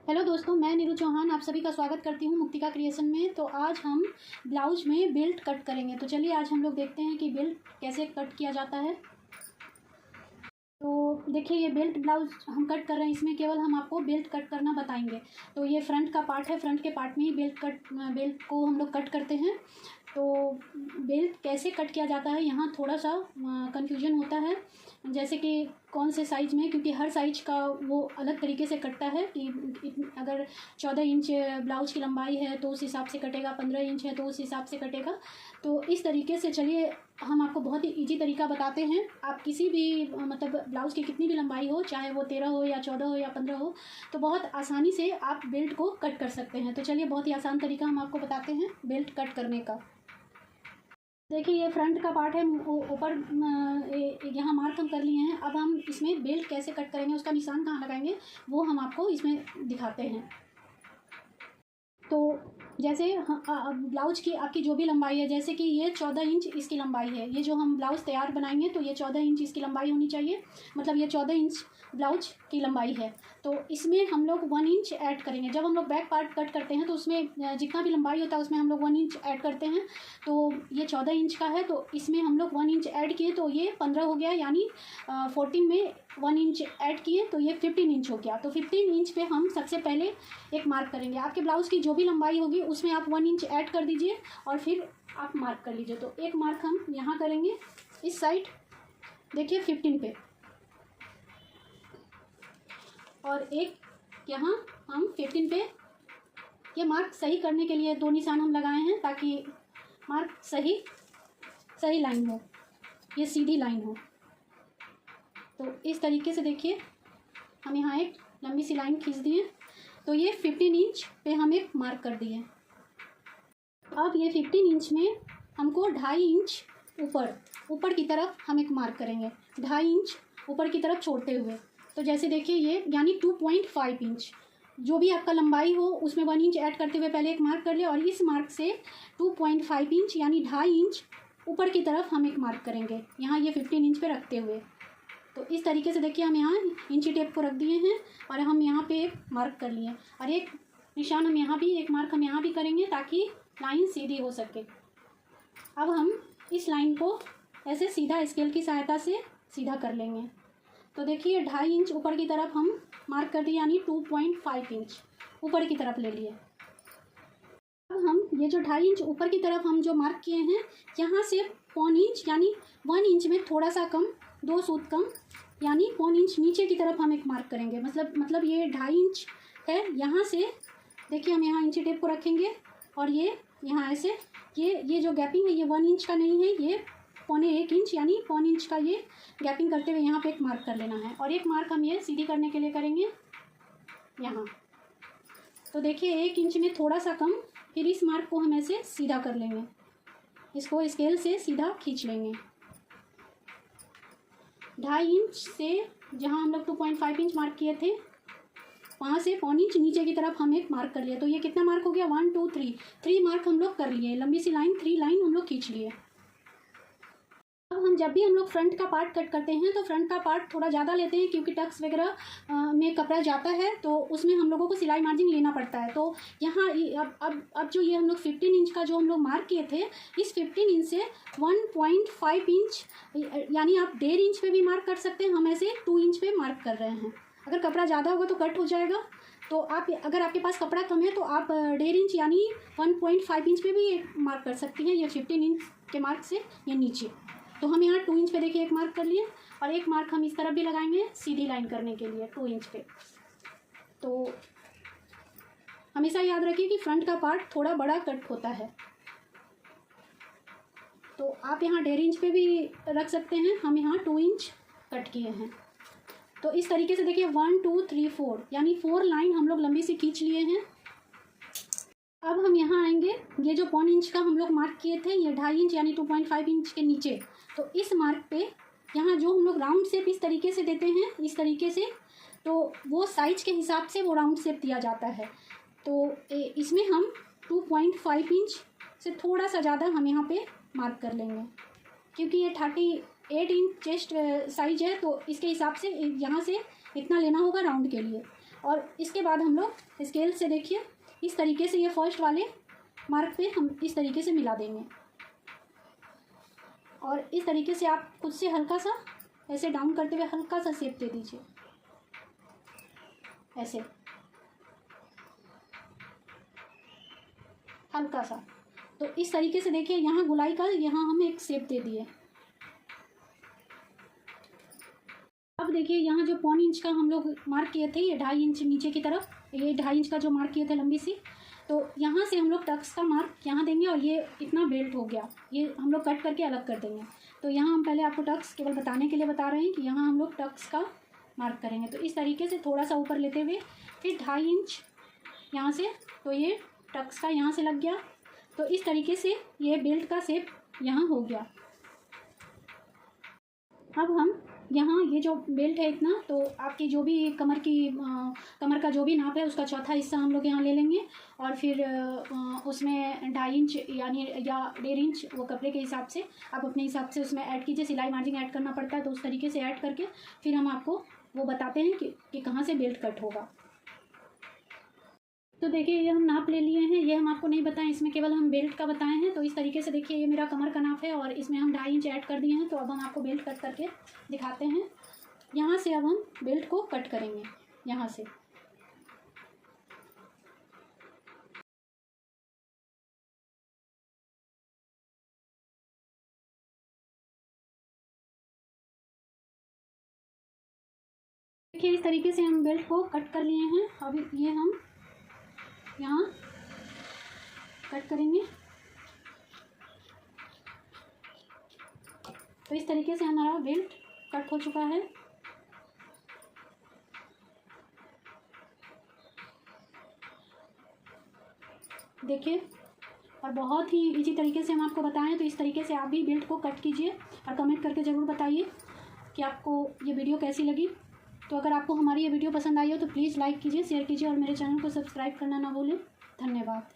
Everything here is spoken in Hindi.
हेलो दोस्तों, मैं नीरू चौहान आप सभी का स्वागत करती हूँ मुक्तिका क्रिएशन में। तो आज हम ब्लाउज में बेल्ट कट करेंगे। तो चलिए आज हम लोग देखते हैं कि बेल्ट कैसे कट किया जाता है। तो देखिए, ये बेल्ट ब्लाउज हम कट कर रहे हैं, इसमें केवल हम आपको बेल्ट कट करना बताएंगे। तो ये फ्रंट का पार्ट है, फ्रंट के पार्ट में ही बेल्ट को हम लोग कट करते हैं। तो बेल्ट कैसे कट किया जाता है, यहाँ थोड़ा सा कन्फ्यूजन होता है, जैसे कि कौन से साइज़ में, क्योंकि हर साइज का वो अलग तरीके से कटता है कि अगर 14 इंच ब्लाउज की लंबाई है तो उस हिसाब से कटेगा, 15 इंच है तो उस हिसाब से कटेगा। तो इस तरीके से चलिए हम आपको बहुत ही इजी तरीका बताते हैं। आप किसी भी मतलब ब्लाउज़ की कितनी भी लंबाई हो, चाहे वो 13 हो या 14 हो या 15 हो, तो बहुत आसानी से आप बेल्ट को कट कर सकते हैं। तो चलिए बहुत ही आसान तरीका हम आपको बताते हैं बेल्ट कट करने का। देखिए, ये फ्रंट का पार्ट है, ऊपर यहाँ मार्क हम कर लिए हैं। अब हम इसमें बेल्ट कैसे कट करेंगे, उसका निशान कहाँ लगाएंगे, वो हम आपको इसमें दिखाते हैं। तो जैसे ब्लाउज की आपकी जो भी लंबाई है, जैसे कि ये 14 इंच इसकी लंबाई है, ये जो हम ब्लाउज़ तैयार बनाएंगे तो ये 14 इंच इसकी लंबाई होनी चाहिए, मतलब ये 14 इंच ब्लाउज की लंबाई है। तो इसमें हम लोग 1 इंच ऐड करेंगे। जब हम लोग बैक पार्ट कट करते हैं तो उसमें जितना भी लंबाई होता है उसमें हम लोग 1 इंच ऐड करते हैं। तो ये 14 इंच का है, तो इसमें हम लोग 1 इंच ऐड किए तो ये 15 हो गया, यानी 14 में 1 इंच ऐड किए तो ये 15 इंच हो गया। तो 15 इंच पे हम सबसे पहले एक मार्क करेंगे। आपके ब्लाउज़ की जो भी लंबाई होगी उसमें आप 1 इंच ऐड कर दीजिए और फिर आप मार्क कर लीजिए। तो एक मार्क हम यहाँ करेंगे इस साइड, देखिए 15 पे, और एक यहाँ हम 15 पे। ये मार्क सही करने के लिए 2 निशान हम लगाए हैं ताकि मार्क सही लाइन हो, ये सीधी लाइन हो। तो इस तरीके से देखिए हम यहाँ एक लंबी सी लाइन खींच दिए। तो ये 15 इंच पे हम एक मार्क कर दिए। अब ये 15 इंच में हमको 2.5 इंच ऊपर की तरफ हम एक मार्क करेंगे, 2.5 इंच ऊपर की तरफ छोड़ते हुए। तो जैसे देखिए ये यानी 2.5 इंच, जो भी आपका लंबाई हो उसमें 1 इंच ऐड करते हुए पहले एक मार्क कर ले, और इस मार्क से 2.5 इंच यानी 2.5 इंच ऊपर की तरफ हम एक मार्क करेंगे, यहाँ ये 15 इंच पे रखते हुए। तो इस तरीके से देखिए हम यहाँ इंची टेप को रख दिए हैं और हम यहाँ पे एक मार्क कर लिए, और एक निशान हम यहाँ भी, एक मार्क हम यहाँ भी करेंगे ताकि लाइन सीधी हो सके। अब हम इस लाइन को ऐसे सीधा स्केल की सहायता से सीधा कर लेंगे। तो देखिए 2.5 इंच ऊपर की तरफ हम मार्क कर दिए, यानी 2.5 इंच ऊपर की तरफ ले लिए। अब हम ये जो 2.5 इंच ऊपर की तरफ हम जो मार्क किए हैं, यहाँ से 1 इंच यानी 1 इंच में थोड़ा सा कम, 2 सूत कम, यानी 1 इंच नीचे की तरफ हम एक मार्क करेंगे। मतलब ये 2.5 इंच है, यहाँ से देखिए हम यहाँ इंची टेप को रखेंगे और ये यहाँ ऐसे ये जो गैपिंग है ये 1 इंच का नहीं है, ये 0.25 इंच यानी 1 इंच का ये गैपिंग करते हुए यहाँ पे एक मार्क कर लेना है। और एक मार्क हम ये सीधी करने के लिए करेंगे यहाँ। तो देखिए 1 इंच में थोड़ा सा कम, फिर इस मार्क को हम ऐसे सीधा कर लेंगे, इसको स्केल से सीधा खींच लेंगे। 2.5 इंच से जहाँ हम लोग 2.5 इंच मार्क किए थे, वहाँ से 1 इंच नीचे की तरफ हम एक मार्क कर लिए। तो ये कितना मार्क हो गया, 1 2 3 मार्क हम लोग कर लिए, लंबी सी लाइन 3 लाइन हम लोग खींच लिए। अब हम जब भी हम लोग फ्रंट का पार्ट कट करते हैं तो फ्रंट का पार्ट थोड़ा ज़्यादा लेते हैं, क्योंकि टक्स वगैरह में कपड़ा जाता है तो उसमें हम लोगों को सिलाई मार्जिन लेना पड़ता है। तो यहाँ अब जो ये हम लोग 15 इंच का जो हम लोग मार्क किए थे, इस 15 इंच से 1.5 इंच यानी आप 1.5 इंच पे भी मार्क कर सकते हैं, हम ऐसे 2 इंच पे मार्क कर रहे हैं। अगर कपड़ा ज़्यादा होगा तो कट हो जाएगा, तो आप अगर आपके पास कपड़ा कम है तो आप 1.5 इंच यानी 1.5 इंच पे भी एक मार्क कर सकती हैं, ये 15 इंच के मार्क से ये नीचे। तो हम यहाँ 2 इंच पे देखिए एक मार्क कर लिए, और एक मार्क हम इस तरफ भी लगाएंगे सीधी लाइन करने के लिए 2 इंच पे। तो हमेशा याद रखिए कि फ्रंट का पार्ट थोड़ा बड़ा कट होता है, तो आप यहाँ 1.5 इंच पे भी रख सकते हैं, हम यहाँ 2 इंच कट किए हैं। तो इस तरीके से देखिए 1 2 3 4 यानी 4 लाइन हम लोग लंबी सी खींच लिए हैं। अब हम यहाँ आएंगे, ये जो 1 इंच का हम लोग मार्क किए थे, ये 2.5 इंच यानी 2.5 इंच के नीचे। तो इस मार्क पे यहाँ जो हम लोग राउंड शेप इस तरीके से देते हैं, इस तरीके से, तो वो साइज के हिसाब से वो राउंड शेप दिया जाता है। तो इसमें हम 2.5 इंच से थोड़ा सा ज़्यादा हम यहाँ पे मार्क कर लेंगे, क्योंकि ये 38 इंच चेस्ट साइज है, तो इसके हिसाब से यहाँ से इतना लेना होगा राउंड के लिए। और इसके बाद हम लोग स्केल से देखिए इस तरीके से ये फर्स्ट वाले मार्क पे हम इस तरीके से मिला देंगे। और इस तरीके से आप खुद से हल्का सा ऐसे डाउन करते हुए हल्का सा शेप दे दीजिए, ऐसे हल्का सा। तो इस तरीके से देखिए यहाँ गुलाई का यहाँ हम एक शेप दे दिए। अब देखिए यहाँ जो 1.25 इंच का हम लोग मार्क किए थे, ये 2.5 इंच नीचे की तरफ, ये 2.5 इंच का जो मार्क किए थे लंबी सी, तो यहाँ से हम लोग टक्स का मार्क यहाँ देंगे और ये इतना बेल्ट हो गया, ये हम लोग कट करके अलग कर देंगे। तो यहाँ हम पहले आपको टक्स केवल बताने के लिए बता रहे हैं कि यहाँ हम लोग टक्स का मार्क करेंगे। तो इस तरीके से थोड़ा सा ऊपर लेते हुए फिर 2.5 इंच यहाँ से, तो ये टक्स का यहाँ से लग गया। तो इस तरीके से ये बेल्ट का शेप यहाँ हो गया। अब हम यहाँ ये जो बेल्ट है इतना, तो आपकी जो भी कमर का जो भी नाप है उसका चौथा हिस्सा हम लोग यहाँ ले लेंगे और फिर उसमें 2.5 इंच यानी या 1.5 इंच वो कपड़े के हिसाब से आप अपने हिसाब से उसमें ऐड कीजिए। सिलाई मार्जिन ऐड करना पड़ता है, तो उस तरीके से ऐड करके फिर हम आपको वो बताते हैं कि कहाँ से बेल्ट कट होगा। तो देखिए ये हम नाप ले लिए हैं, ये हम आपको नहीं बताएं, इसमें केवल हम बेल्ट का बताए हैं। तो इस तरीके से देखिए ये मेरा कमर का नाप है और इसमें हम 2.5 इंच ऐड कर दिए हैं। तो अब हम आपको बेल्ट कट करके दिखाते हैं। यहाँ से अब हम बेल्ट को कट करेंगे, यहाँ से। देखिए इस तरीके से हम बेल्ट को कट कर लिए हैं। अब ये हम यहाँ कट करेंगे। तो इस तरीके से हमारा बेल्ट कट हो चुका है। देखिए, और बहुत ही इजी तरीके से हम आपको बताएं। तो इस तरीके से आप भी बेल्ट को कट कीजिए और कमेंट करके ज़रूर बताइए कि आपको ये वीडियो कैसी लगी। तो अगर आपको हमारी ये वीडियो पसंद आई हो तो प्लीज़ लाइक कीजिए, शेयर कीजिए और मेरे चैनल को सब्सक्राइब करना ना भूलें। धन्यवाद।